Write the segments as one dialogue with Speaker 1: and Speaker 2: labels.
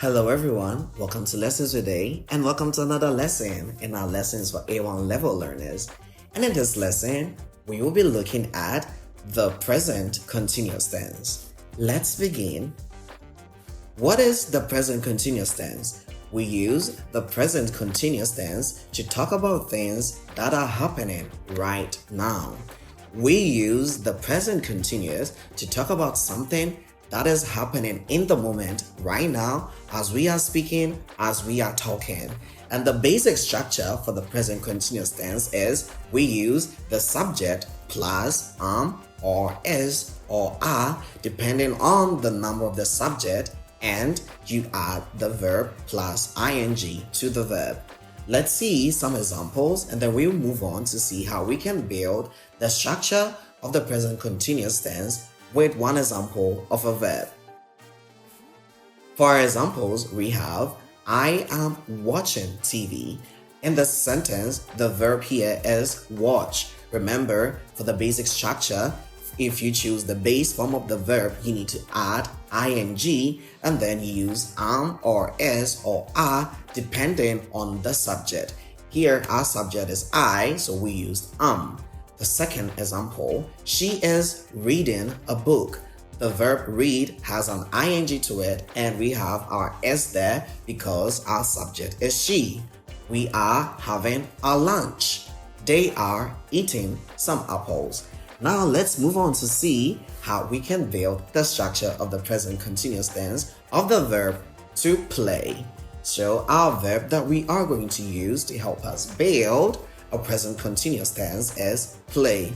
Speaker 1: Hello everyone, welcome to Lessons Today and welcome to another lesson in our lessons for A1 level learners. And in this lesson, we will be looking at the present continuous tense. Let's begin. What is the present continuous tense? We use the present continuous tense to talk about things that are happening right now. We use the present continuous to talk about something that is happening in the moment right now as we are speaking, as we are talking. And the basic structure for the present continuous tense is we use the subject plus or is or are depending on the number of the subject, and you add the verb plus ing to the verb. Let's see some examples and then we'll move on to see how we can build the structure of the present continuous tense with one example of a verb. For our examples, we have I am watching TV. In the sentence, the verb here is watch. Remember, for the basic structure, if you choose the base form of the verb, you need to add ing and then use am or is or are depending on the subject. Here, our subject is I, so we used am. The second example, she is reading a book. The verb read has an ing to it and we have our s there because our subject is she. We are having our lunch. They are eating some apples. Now let's move on to see how we can build the structure of the present continuous tense of the verb to play. So our verb that we are going to use to help us build a present continuous tense is play.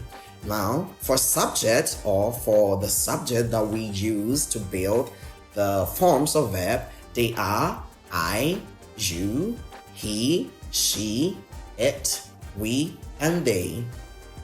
Speaker 1: Now, for subject or for the subject that we use to build the forms of verb, they are I, you, he, she, it, we, and they.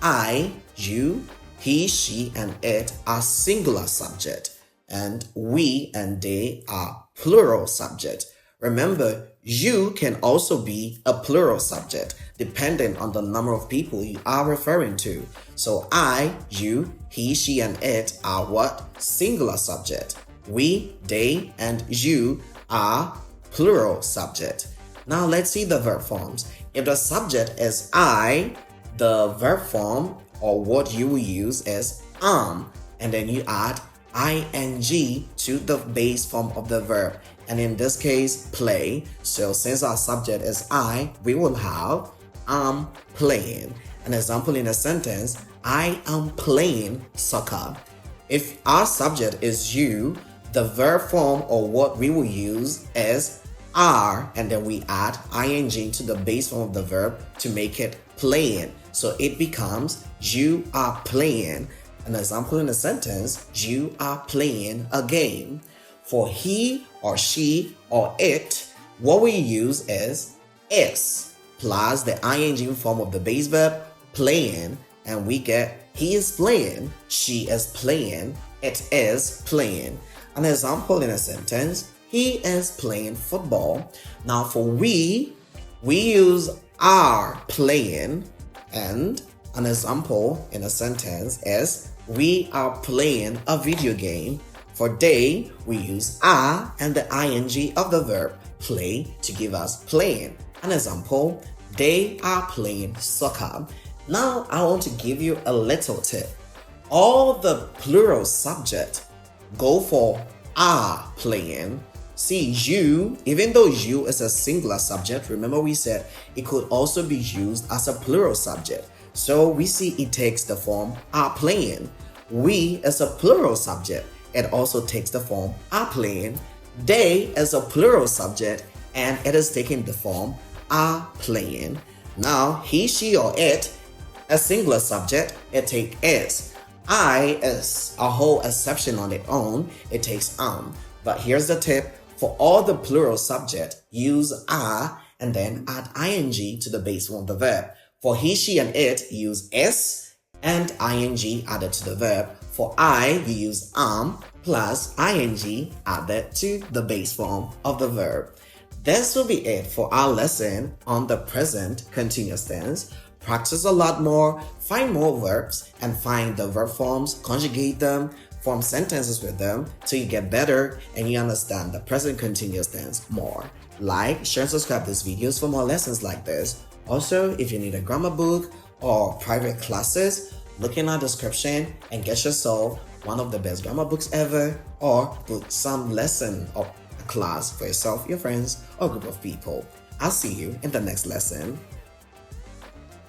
Speaker 1: I, you, he, she, and it are singular subject, and we and they are plural subject. Remember, you can also be a plural subject depending on the number of people you are referring to. So I, you, he, she, and it are what? Singular subject. We, they, and you are plural subject. Now let's see the verb forms. If the subject is I, the verb form or what you will use is am, and then you add ing to the base form of the verb, and in this case play. So since our subject is I, we will have am playing. An example in a sentence, I am playing soccer. If our subject is you, the verb form or what we will use is are, and then we add ing to the base form of the verb to make it playing. So it becomes you are playing. An example in a sentence, you are playing a game. For he or she or it, what we use is plus the ing form of the base verb playing, and we get he is playing, she is playing, it is playing. An example in a sentence, he is playing football. Now for we use are playing, and an example in a sentence is we are playing a video game. For they, we use are and the ing of the verb play to give us playing. An example, they are playing soccer. Now I want to give you a little tip. All the plural subject go for are playing. See, you, even though you is a singular subject, remember we said it could also be used as a plural subject. So we see it takes the form are playing. We as a plural subject, it also takes the form are playing. They as a plural subject, and it is taking the form are playing. Now he, she, or it, a singular subject, it takes is. I is a whole exception on its own, it takes am. But here's the tip. For all the plural subject, use are and then add ing to the base form of the verb. For he, she, and it, use is and ing added to the verb. For I, you use am plus ing added to the base form of the verb. This will be it for our lesson on the present continuous tense. Practice a lot more, find more verbs, and find the verb forms, conjugate them, form sentences with them till you get better and you understand the present continuous tense more. Like, share, and subscribe these videos for more lessons like this. Also, if you need a grammar book or private classes, look in our description and get yourself one of the best grammar books ever, or book some lesson or a class for yourself, your friends, or group of people. I'll see you in the next lesson.